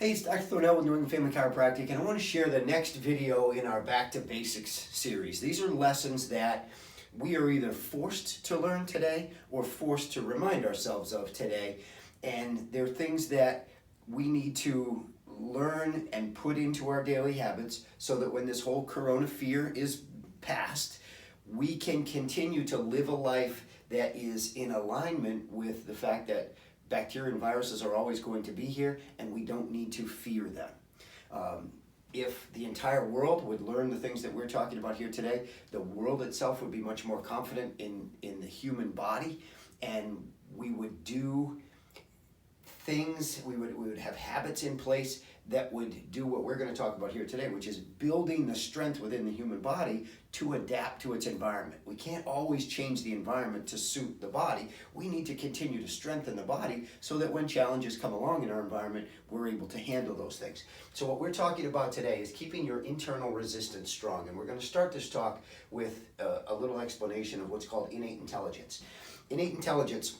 Hey, it's Dr. Thornell with New England Family Chiropractic, and I want to share the next video in our Back to Basics series. These are lessons that we are either forced to learn today or forced to remind ourselves of today, and they're things that we need to learn and put into our daily habits so that when this whole corona fear is past, we can continue to live a life that is in alignment with the fact that bacteria and viruses are always going to be here, and we don't need to fear them. If the entire world would learn the things that we're talking about here today, the world itself would be much more confident in the human body, and we would do things, we would have habits in place that would do what we're going to talk about here today, which is building the strength within the human body to adapt to its environment. We can't always change the environment to suit the body. We need to continue to strengthen the body so that when challenges come along in our environment, we're able to handle those things. So what we're talking about today is keeping your internal resistance strong, and we're going to start this talk with a little explanation of what's called innate intelligence. Innate intelligence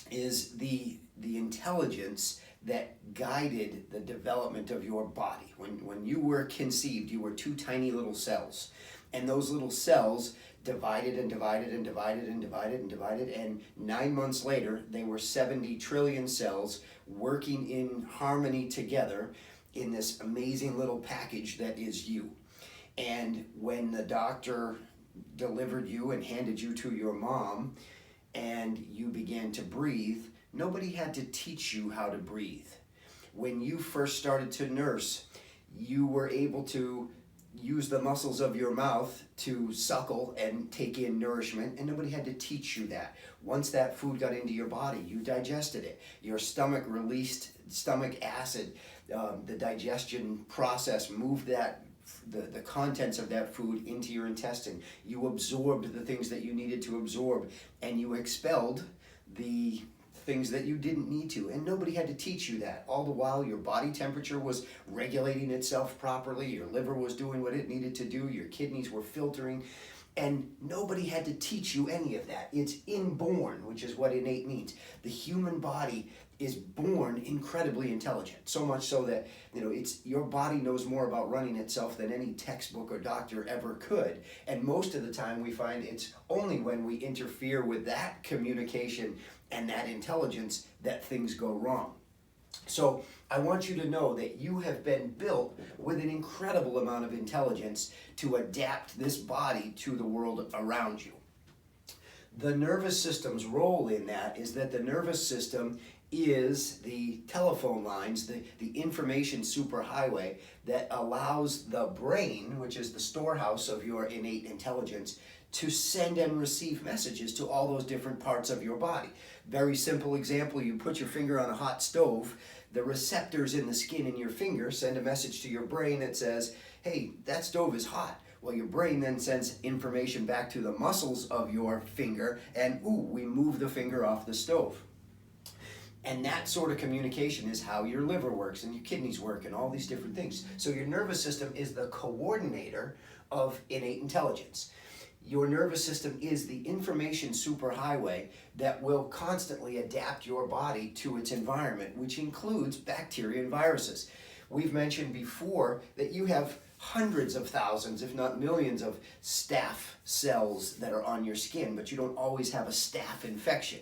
is the intelligence that guided the development of your body. When you were conceived, you were two tiny little cells. And those little cells divided and divided and divided and divided and divided. And 9 months later, they were 70 trillion cells working in harmony together in this amazing little package that is you. And when the doctor delivered you and handed you to your mom and you began to breathe, nobody had to teach you how to breathe. When you first started to nurse, you were able to use the muscles of your mouth to suckle and take in nourishment, and nobody had to teach you that. Once that food got into your body, you digested it. Your stomach released stomach acid. The digestion process moved the contents of that food into your intestine. You absorbed the things that you needed to absorb, and you expelled the things that you didn't need to, and nobody had to teach you that. All the while your body temperature was regulating itself properly, your liver was doing what it needed to do, your kidneys were filtering, and nobody had to teach you any of that. It's inborn, which is what innate means. The human body is born incredibly intelligent, so much so that your body knows more about running itself than any textbook or doctor ever could. And most of the time we find it's only when we interfere with that communication and that intelligence that things go wrong. So I want you to know that you have been built with an incredible amount of intelligence to adapt this body to the world around you. The nervous system's role in that is that the nervous system is the telephone lines, the information superhighway that allows the brain, which is the storehouse of your innate intelligence, to send and receive messages to all those different parts of your body. Very simple example, you put your finger on a hot stove, the receptors in the skin in your finger send a message to your brain that says, hey, that stove is hot. Well, your brain then sends information back to the muscles of your finger, and we move the finger off the stove. And that sort of communication is how your liver works and your kidneys work and all these different things. So your nervous system is the coordinator of innate intelligence. Your nervous system is the information superhighway that will constantly adapt your body to its environment, which includes bacteria and viruses. We've mentioned before that you have hundreds of thousands, if not millions, of staph cells that are on your skin, but you don't always have a staph infection.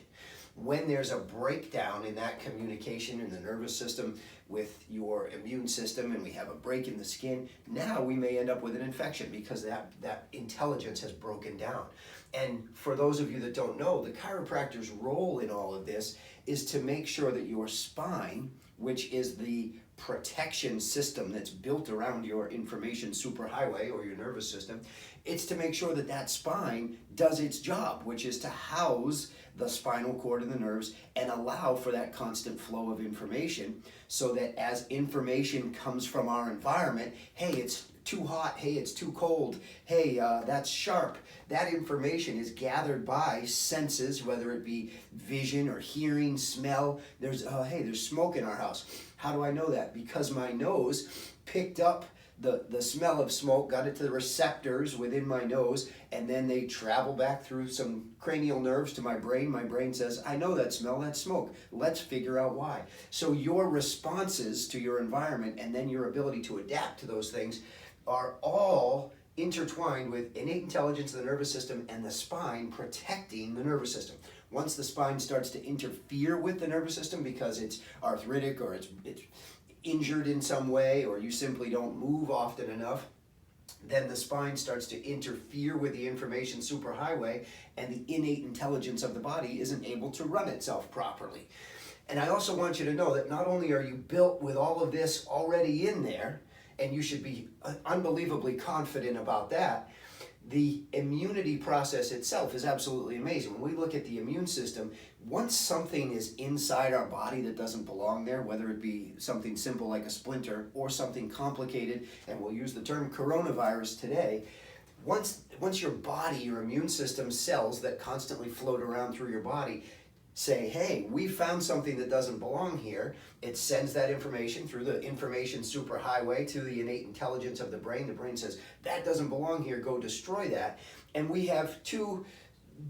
When there's a breakdown in that communication in the nervous system with your immune system, and we have a break in the skin, now we may end up with an infection because that intelligence has broken down. And for those of you that don't know, the chiropractor's role in all of this is to make sure that your spine, which is the protection system that's built around your information superhighway or your nervous system, it's to make sure that that spine does its job, which is to house the spinal cord and the nerves and allow for that constant flow of information so that as information comes from our environment, hey, it's too hot, hey, it's too cold, hey, that's sharp. That information is gathered by senses, whether it be vision or hearing, smell. Hey, there's smoke in our house. How do I know that? Because my nose picked up the smell of smoke got it to the receptors within my nose, and then they travel back through some cranial nerves to my brain. My brain says, I know that smell, that's smoke. Let's figure out why. So your responses to your environment and then your ability to adapt to those things are all intertwined with innate intelligence of the nervous system and the spine protecting the nervous system. Once the spine starts to interfere with the nervous system because it's arthritic or it's injured in some way, or you simply don't move often enough, then the spine starts to interfere with the information superhighway, and the innate intelligence of the body isn't able to run itself properly. And I also want you to know that not only are you built with all of this already in there, and you should be unbelievably confident about that, the immunity process itself is absolutely amazing. When we look at the immune system, once something is inside our body that doesn't belong there, whether it be something simple like a splinter or something complicated, and we'll use the term coronavirus today, once your body, your immune system cells that constantly float around through your body say, hey, we found something that doesn't belong here, it sends that information through the information superhighway to the innate intelligence of the brain. The brain says, that doesn't belong here, go destroy that. And we have two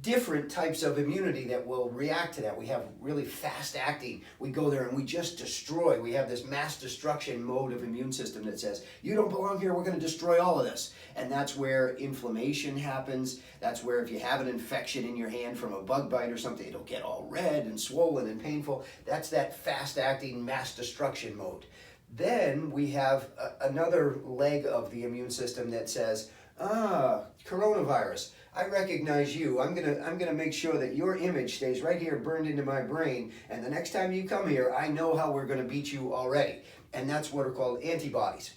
different types of immunity that will react to that. We have really fast acting. We go there and we just destroy. We have this mass destruction mode of immune system that says, you don't belong here, we're going to destroy all of this. And that's where inflammation happens. That's where if you have an infection in your hand from a bug bite or something, it'll get all red and swollen and painful. That's that fast acting mass destruction mode. Then we have another leg of the immune system that says, coronavirus, I recognize you. I'm gonna make sure that your image stays right here burned into my brain, and the next time you come here, I know how we're gonna beat you already. And that's what are called antibodies.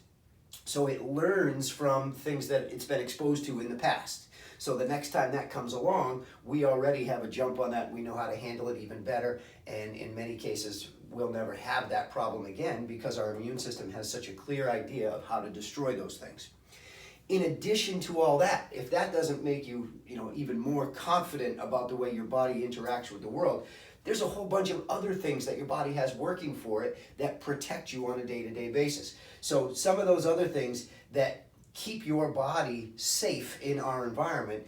So it learns from things that it's been exposed to in the past. So the next time that comes along, we already have a jump on that. We know how to handle it even better, and in many cases, we'll never have that problem again because our immune system has such a clear idea of how to destroy those things. In addition to all that, if that doesn't make you, even more confident about the way your body interacts with the world, there's a whole bunch of other things that your body has working for it that protect you on a day-to-day basis. So some of those other things that keep your body safe in our environment,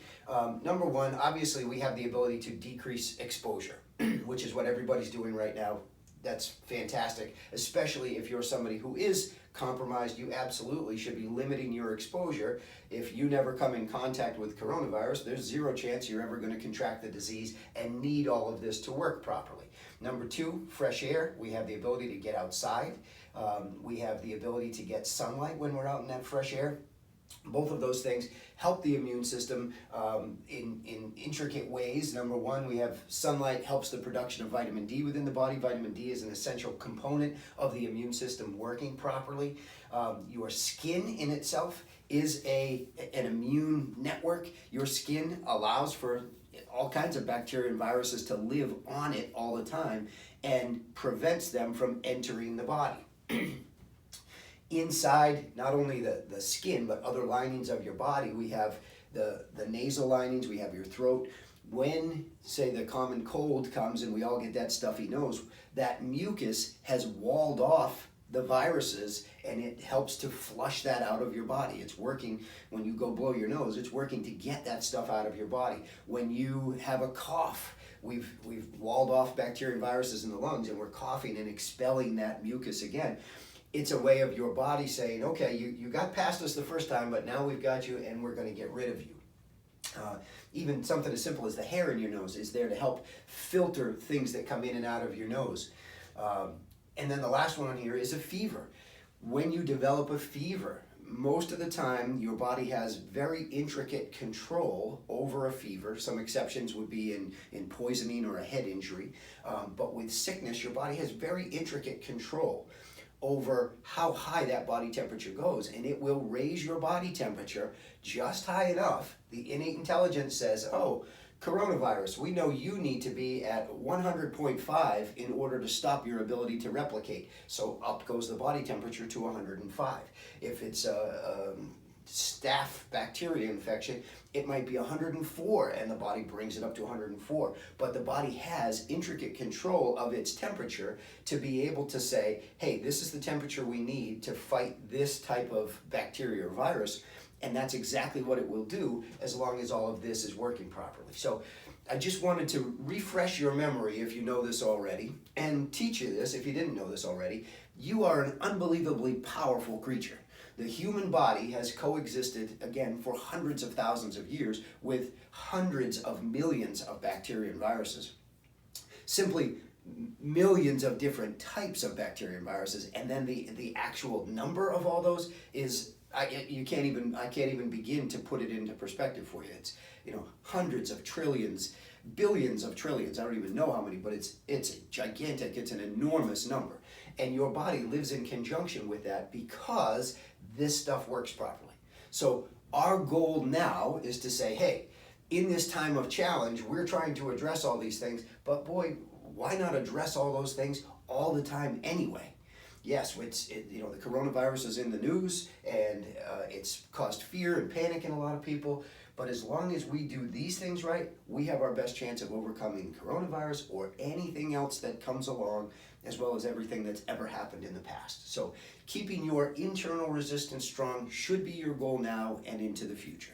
number one, obviously we have the ability to decrease exposure, which is what everybody's doing right now. That's fantastic, especially if you're somebody who is compromised. You absolutely should be limiting your exposure. If you never come in contact with coronavirus, there's zero chance you're ever going to contract the disease and need all of this to work properly. Number two, fresh air. We have the ability to get outside. We have the ability to get sunlight when we're out in that fresh air. Both of those things help the immune system in intricate ways. Number one, we have sunlight helps the production of vitamin D within the body. Vitamin D is an essential component of the immune system working properly. Your skin in itself is an immune network. Your skin allows for all kinds of bacteria and viruses to live on it all the time and prevents them from entering the body. Inside not only the skin but other linings of your body, we have the nasal linings, we have your throat. When, say, the common cold comes and we all get that stuffy nose, that mucus has walled off the viruses and it helps to flush that out of your body. It's working when you go blow your nose, it's working to get that stuff out of your body. When you have a cough, we've walled off bacteria and viruses in the lungs and we're coughing and expelling that mucus again. It's a way of your body saying, okay, you got past us the first time, but now we've got you and we're going to get rid of you. Even something as simple as the hair in your nose is there to help filter things that come in and out of your nose. And then the last one on here is a fever. When you develop a fever, most of the time your body has very intricate control over a fever. Some exceptions would be in poisoning or a head injury. But with sickness, your body has very intricate control over how high that body temperature goes, and it will raise your body temperature just high enough. The innate intelligence says, oh, coronavirus, we know you need to be at 100.5 in order to stop your ability to replicate. So up goes the body temperature to 105. If it's staph bacteria infection, it might be 104 and the body brings it up to 104. But the body has intricate control of its temperature to be able to say, hey, this is the temperature we need to fight this type of bacteria or virus. And that's exactly what it will do as long as all of this is working properly. So I just wanted to refresh your memory if you know this already, and teach you this if you didn't know this already. You are an unbelievably powerful creature. The human body has coexisted, again, for hundreds of thousands of years with hundreds of millions of bacteria and viruses. Simply millions of different types of bacteria and viruses, and then the actual number of all those is, I can't even begin to put it into perspective for you. It's, hundreds of trillions, billions of trillions. I don't even know how many, but it's gigantic. It's an enormous number. And your body lives in conjunction with that because this stuff works properly. So our goal now is to say, hey, in this time of challenge, we're trying to address all these things, but boy, why not address all those things all the time anyway? Yes, the coronavirus is in the news, and it's caused fear and panic in a lot of people. But as long as we do these things right, we have our best chance of overcoming coronavirus or anything else that comes along, as well as everything that's ever happened in the past. So keeping your internal resistance strong should be your goal now and into the future.